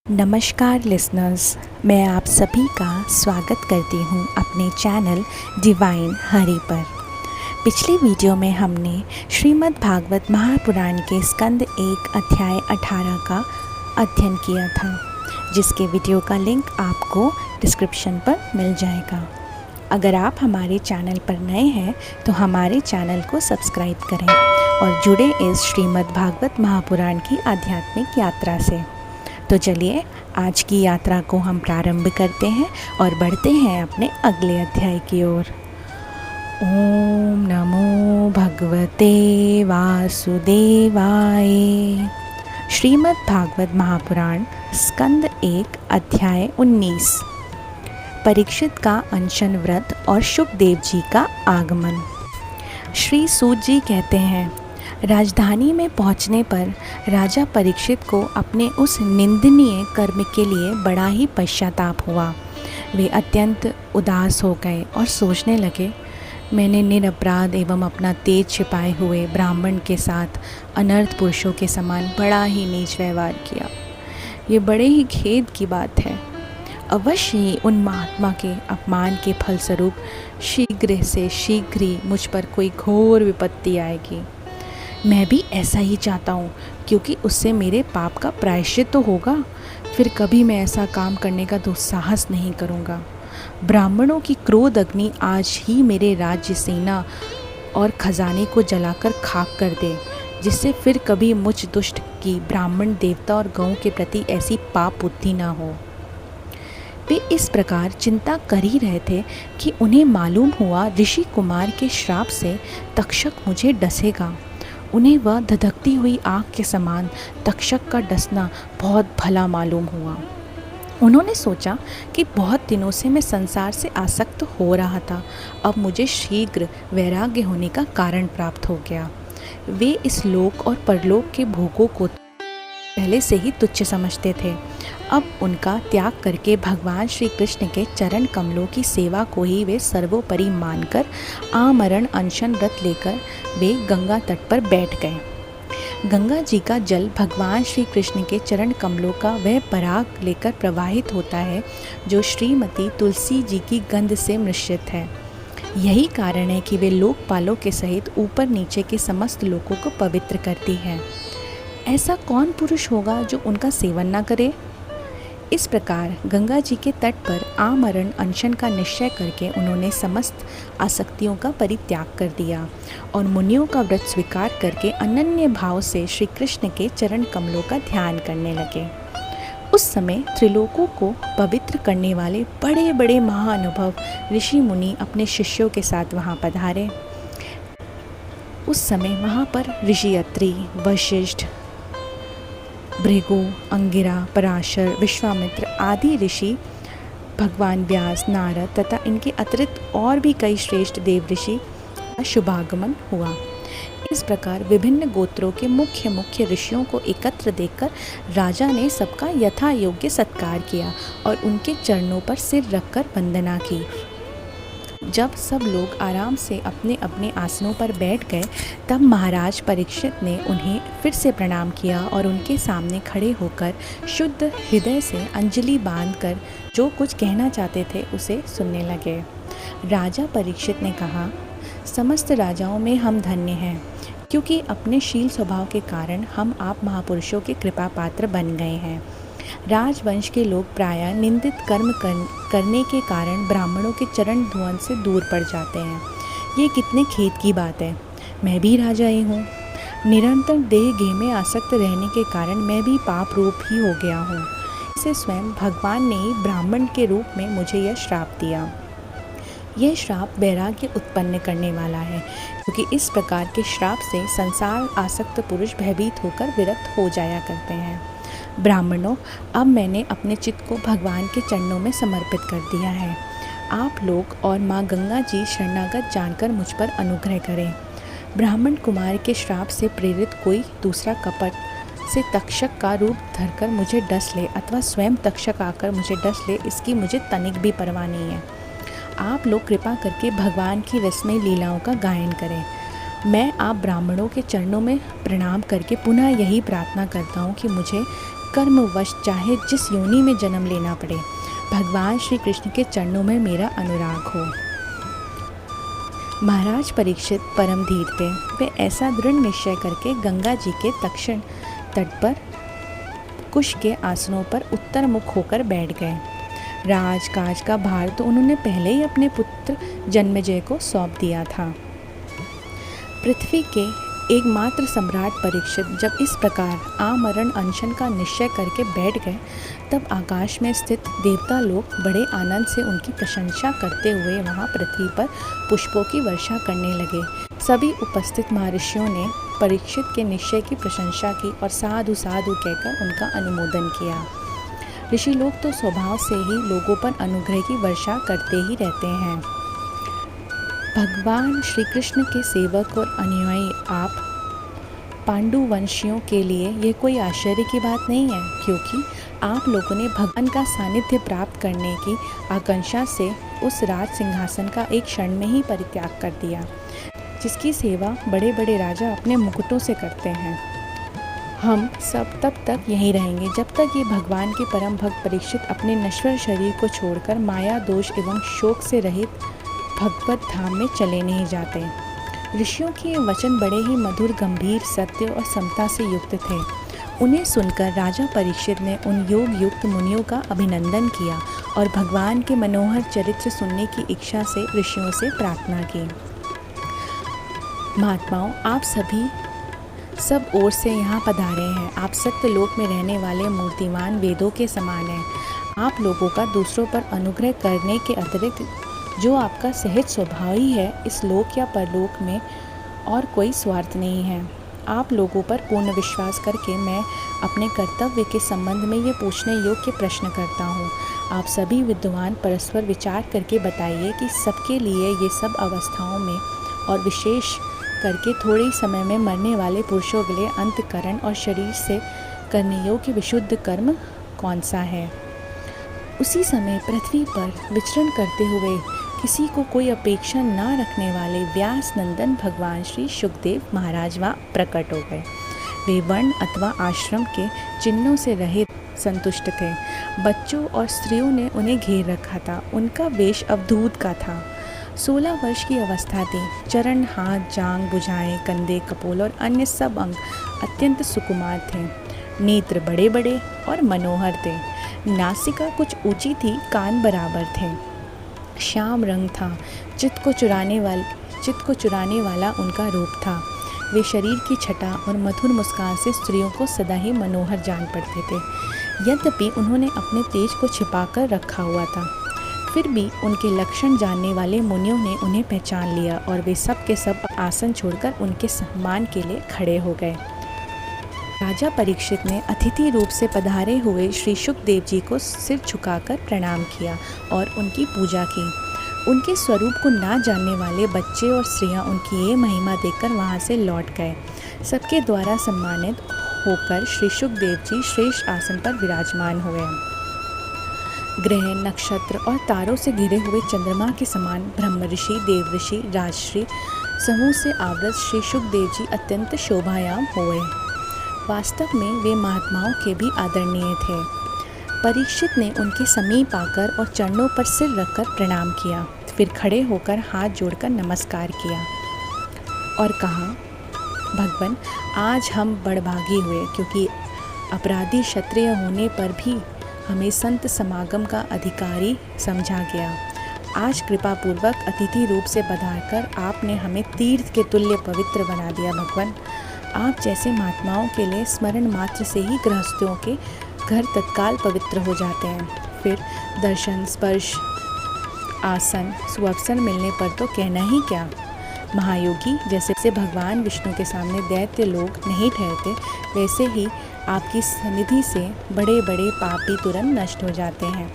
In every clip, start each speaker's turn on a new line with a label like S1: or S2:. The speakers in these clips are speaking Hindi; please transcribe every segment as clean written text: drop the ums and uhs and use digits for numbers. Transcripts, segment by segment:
S1: नमस्कार लिसनर्स, मैं आप सभी का स्वागत करती हूँ अपने चैनल डिवाइन हरि पर। पिछली वीडियो में हमने श्रीमद् भागवत महापुराण के स्कंद 1 अध्याय 18 का अध्ययन किया था, जिसके वीडियो का लिंक आपको डिस्क्रिप्शन पर मिल जाएगा। अगर आप हमारे चैनल पर नए हैं तो हमारे चैनल को सब्सक्राइब करें और जुड़े इस श्रीमद् भागवत महापुराण की आध्यात्मिक यात्रा से। तो चलिए आज की यात्रा को हम प्रारंभ करते हैं और बढ़ते हैं अपने अगले अध्याय की ओर। ओम नमो भगवते वासुदेवाय। श्रीमद् भागवत महापुराण स्कंद 1 अध्याय 19। परीक्षित का अनशन व्रत और शुकदेव जी का आगमन। श्री सूत जी कहते हैं, राजधानी में पहुंचने पर राजा परीक्षित को अपने उस निंदनीय कर्म के लिए बड़ा ही पश्चाताप हुआ। वे अत्यंत उदास हो गए और सोचने लगे, मैंने निरपराध एवं अपना तेज छिपाए हुए ब्राह्मण के साथ अनर्थ पुरुषों के समान बड़ा ही नीच व्यवहार किया। ये बड़े ही खेद की बात है। अवश्य ही उन महात्मा के अपमान के फलस्वरूप शीघ्र से शीघ्र ही मुझ पर कोई घोर विपत्ति आएगी। मैं भी ऐसा ही चाहता हूँ, क्योंकि उससे मेरे पाप का प्रायश्चित तो होगा। फिर कभी मैं ऐसा काम करने का दुस्साहस नहीं करूँगा। ब्राह्मणों की क्रोध अग्नि आज ही मेरे राज्य, सेना और खजाने को जलाकर खाक कर दे, जिससे फिर कभी मुझ दुष्ट की ब्राह्मण देवता और गौ के प्रति ऐसी पाप बुद्धि ना हो। वे इस प्रकार चिंता कर ही रहे थे कि उन्हें मालूम हुआ ऋषि कुमार के श्राप से तक्षक मुझे डसेगा। उन्हें वह धधकती हुई आग के समान तक्षक का डसना बहुत भला मालूम हुआ। उन्होंने सोचा कि बहुत दिनों से मैं संसार से आसक्त हो रहा था, अब मुझे शीघ्र वैराग्य होने का कारण प्राप्त हो गया। वे इस लोक और परलोक के भोगों को पहले से ही तुच्छ समझते थे। अब उनका त्याग करके भगवान श्री कृष्ण के चरण कमलों की सेवा को ही वे सर्वोपरि मानकर आमरण अनशन व्रत लेकर वे गंगा तट पर बैठ गए। गंगा जी का जल भगवान श्री कृष्ण के चरण कमलों का वह पराग लेकर प्रवाहित होता है जो श्रीमती तुलसी जी की गंध से मिश्रित है। यही कारण है कि वे लोकपालों के सहित ऊपर नीचे के समस्त लोगों को पवित्र करती है। ऐसा कौन पुरुष होगा जो उनका सेवन न करे। इस प्रकार गंगा जी के तट पर आमरण अनशन का निश्चय करके उन्होंने समस्त आसक्तियों का परित्याग कर दिया और मुनियों का व्रत स्वीकार करके अनन्य भाव से श्री कृष्ण के चरण कमलों का ध्यान करने लगे। उस समय त्रिलोकों को पवित्र करने वाले बड़े बड़े महाअनुभव ऋषि मुनि अपने शिष्यों के साथ वहाँ पधारे। उस समय वहाँ पर ऋषि अत्रि, वशिष्ठ, भृगु, अंगिरा, पराशर, विश्वामित्र आदि ऋषि, भगवान व्यास, नारद तथा इनके अतिरिक्त और भी कई श्रेष्ठ देव ऋषि का शुभागमन हुआ। इस प्रकार विभिन्न गोत्रों के मुख्य मुख्य ऋषियों को एकत्र देखकर राजा ने सबका यथा योग्य सत्कार किया और उनके चरणों पर सिर रखकर वंदना की। जब सब लोग आराम से अपने अपने आसनों पर बैठ गए, तब महाराज परीक्षित ने उन्हें फिर से प्रणाम किया और उनके सामने खड़े होकर शुद्ध हृदय से अंजलि बांधकर जो कुछ कहना चाहते थे उसे सुनने लगे। राजा परीक्षित ने कहा, समस्त राजाओं में हम धन्य हैं, क्योंकि अपने शील स्वभाव के कारण हम आप महापुरुषों के कृपा पात्र बन गए हैं। राजवंश के लोग प्रायः निंदित कर्म करने के कारण ब्राह्मणों के चरण धुवन से दूर पड़ जाते हैं। ये कितने खेद की बात है। मैं भी राजा ही हूँ। निरंतर देह गेह में आसक्त रहने के कारण मैं भी पाप रूप ही हो गया हूँ। इसे स्वयं भगवान ने ही ब्राह्मण के रूप में मुझे यह श्राप दिया। यह श्राप वैराग्य उत्पन्न करने वाला है, क्योंकि इस प्रकार के श्राप से संसार आसक्त पुरुष भयभीत होकर विरक्त हो जाया करते हैं। ब्राह्मणों, अब मैंने अपने चित्त को भगवान के चरणों में समर्पित कर दिया है। आप लोग और माँ गंगा जी शरणागत जानकर मुझ पर अनुग्रह करें। ब्राह्मण कुमार के श्राप से प्रेरित कोई दूसरा कपट से तक्षक का रूप धरकर मुझे डस ले अथवा स्वयं तक्षक आकर मुझे डस ले, इसकी मुझे तनिक भी परवाह नहीं है। आप लोग कृपा करके भगवान की रसमयी लीलाओं का गायन करें। मैं आप ब्राह्मणों के चरणों में प्रणाम करके पुनः यही प्रार्थना करता हूँ कि मुझे कर्मवश चाहे जिस योनि में जन्म लेना पड़े, भगवान श्री कृष्ण के चरणों में मेरा अनुराग हो। महाराज परीक्षित परम धीर थे। वे ऐसा दृढ़ निश्चय करके गंगा जी के दक्षिण तट पर कुश के आसनों पर उत्तर मुख होकर बैठ गए। राजकाज का भार तो उन्होंने पहले ही अपने पुत्र जन्मेजय को सौंप दिया था। पृथ्वी के एकमात्र सम्राट परीक्षित जब इस प्रकार आमरण अनशन का निश्चय करके बैठ गए, तब आकाश में स्थित देवता लोग बड़े आनंद से उनकी प्रशंसा करते हुए वहां पृथ्वी पर पुष्पों की वर्षा करने लगे। सभी उपस्थित महर्षियों ने परीक्षित के निश्चय की प्रशंसा की और साधु साधु कहकर उनका अनुमोदन किया। ऋषि लोग तो स्वभाव से ही लोगों पर अनुग्रह की वर्षा करते ही रहते हैं। भगवान श्री कृष्ण के सेवक और अनुयायी आप पांडुवंशियों के लिए यह कोई आश्चर्य की बात नहीं है, क्योंकि आप लोगों ने भगवान का सानिध्य प्राप्त करने की आकांक्षा से उस राज सिंहासन का एक क्षण में ही परित्याग कर दिया, जिसकी सेवा बड़े बड़े राजा अपने मुकुटों से करते हैं। हम सब तब तक यहीं रहेंगे जब तक ये भगवान के परम भक्त परीक्षित अपने नश्वर शरीर को छोड़कर माया दोष एवं शोक से रहित भगवत धाम में चले नहीं जाते। ऋषियों के ये वचन बड़े ही मधुर, गंभीर, सत्य और समता से युक्त थे। उन्हें सुनकर राजा परीक्षित ने उन योग युक्त मुनियों का अभिनंदन किया और भगवान के मनोहर चरित्र सुनने की इच्छा से ऋषियों से प्रार्थना की। महात्माओं, आप सभी सब ओर से यहाँ पधारे हैं। आप सत्यलोक में रहने वाले मूर्तिमान वेदों के समान हैं। आप लोगों का दूसरों पर अनुग्रह करने के अतिरिक्त जो आपका सहज स्वभाव ही है, इस लोक या परलोक में और कोई स्वार्थ नहीं है। आप लोगों पर पूर्ण विश्वास करके मैं अपने कर्तव्य के संबंध में ये पूछने योग्य प्रश्न करता हूँ। आप सभी विद्वान परस्पर विचार करके बताइए कि सबके लिए ये सब अवस्थाओं में और विशेष करके थोड़े ही समय में मरने वाले पुरुषों के लिए अंतःकरण और शरीर से करने योग्य विशुद्ध कर्म कौन सा है। उसी समय पृथ्वी पर विचरण करते हुए किसी को कोई अपेक्षा न रखने वाले व्यास नंदन भगवान श्री शुकदेव महाराज वहाँ प्रकट हो गए। वे वर्ण अथवा आश्रम के चिन्हों से रहित संतुष्ट थे। बच्चों और स्त्रियों ने उन्हें घेर रखा था। उनका वेश अवधूत का था। 16 वर्ष की अवस्था थी। चरण, हाथ, जांग, भुजाएं, कंधे, कपोल और अन्य सब अंग अत्यंत सुकुमार थे। नेत्र बड़े बड़े और मनोहर थे। नासिका कुछ ऊंची थी, कान बराबर थे। श्याम रंग था। चित्त को चुराने वाला उनका रूप था। वे शरीर की छटा और मधुर मुस्कान से स्त्रियों को सदा ही मनोहर जान पड़ते थे। यद्यपि उन्होंने अपने तेज को छिपाकर रखा हुआ था, फिर भी उनके लक्षण जानने वाले मुनियों ने उन्हें पहचान लिया और वे सब के सब आसन छोड़कर उनके सम्मान के लिए खड़े हो गए। राजा परीक्षित ने अतिथि रूप से पधारे हुए श्री शुकदेव जी को सिर झुकाकर प्रणाम किया और उनकी पूजा की। उनके स्वरूप को ना जानने वाले बच्चे और स्त्रियां उनकी ये महिमा देखकर वहां से लौट गए। सबके द्वारा सम्मानित होकर श्री शुकदेव जी श्रेष्ठ आसन पर विराजमान हुए। ग्रह, नक्षत्र और तारों से घिरे हुए चंद्रमा के समान ब्रह्म ऋषि, देव ऋषि, राजश्री समूह से आवृत श्री शुकदेव जी अत्यंत शोभायाम हुए। वास्तव में वे महात्माओं के भी आदरणीय थे। परीक्षित ने उनके समीप आकर और चरणों पर सिर रखकर प्रणाम किया, फिर खड़े होकर हाथ जोड़कर नमस्कार किया और कहा, भगवान, आज हम बड़भागी हुए, क्योंकि अपराधी क्षत्रिय होने पर भी हमें संत समागम का अधिकारी समझा गया। आज कृपा पूर्वक अतिथि रूप से पधारकर आपने हमें तीर्थ के तुल्य पवित्र बना दिया। भगवान, आप जैसे महात्माओं के लिए स्मरण मात्र से ही गृहस्थियों के घर तत्काल पवित्र हो जाते हैं। फिर दर्शन, स्पर्श, आसन, सुअवसर मिलने पर तो कहना ही क्या। महायोगी जैसे भगवान विष्णु के सामने दैत्य लोग नहीं ठहरते, वैसे ही आपकी सन्निधि से बड़े बड़े पापी तुरंत नष्ट हो जाते हैं।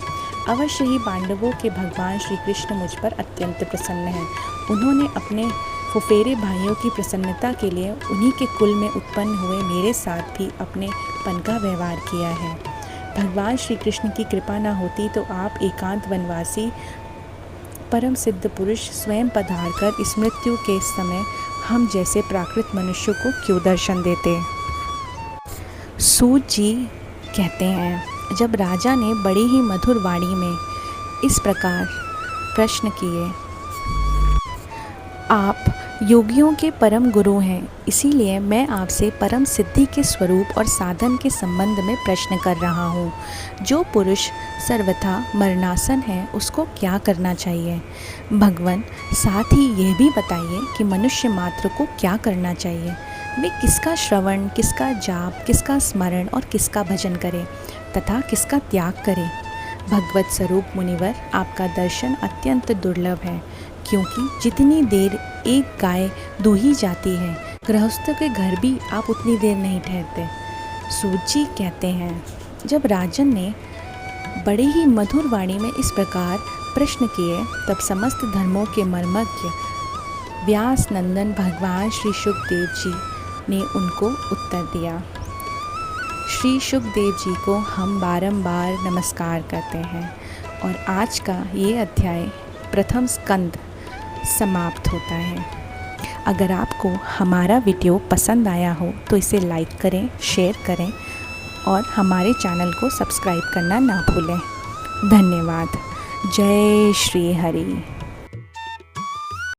S1: अवश्य ही पांडवों के भगवान श्री कृष्ण मुझ पर अत्यंत प्रसन्न हैं। उन्होंने अपने फुफेरे भाइयों की प्रसन्नता के लिए उन्हीं के कुल में उत्पन्न हुए मेरे साथ भी अपने पन का व्यवहार किया है। भगवान श्री कृष्ण की कृपा न होती तो आप एकांत वनवासी परम सिद्ध पुरुष स्वयं पधार कर इस मृत्यु के समय हम जैसे प्राकृत मनुष्यों को क्यों दर्शन देते। सूत जी कहते हैं, जब राजा ने बड़ी ही मधुर वाणी में इस प्रकार प्रश्न किए, आप योगियों के परम गुरु हैं, इसीलिए मैं आपसे परम सिद्धि के स्वरूप और साधन के संबंध में प्रश्न कर रहा हूँ। जो पुरुष सर्वथा मरणासन है उसको क्या करना चाहिए? भगवान साथ ही यह भी बताइए कि मनुष्य मात्र को क्या करना चाहिए। वे किसका श्रवण, किसका जाप, किसका स्मरण और किसका भजन करें तथा किसका त्याग करें। भगवत स्वरूप मुनिवर, आपका दर्शन अत्यंत दुर्लभ है, क्योंकि जितनी देर एक गाय दूही जाती है, गृहस्थों के घर भी आप उतनी देर नहीं ठहरते। सूत जी कहते हैं, जब राजन ने बड़े ही मधुर वाणी में इस प्रकार प्रश्न किए, तब समस्त धर्मों के मर्मज्ञ व्यास नंदन भगवान श्री सुखदेव जी ने उनको उत्तर दिया। श्री सुखदेव जी को हम बारंबार नमस्कार करते हैं और आज का ये अध्याय प्रथम स्कंद समाप्त होता है। अगर आपको हमारा वीडियो पसंद आया हो तो इसे लाइक करें, शेयर करें और हमारे चैनल को सब्सक्राइब करना ना भूलें। धन्यवाद। जय श्री हरि।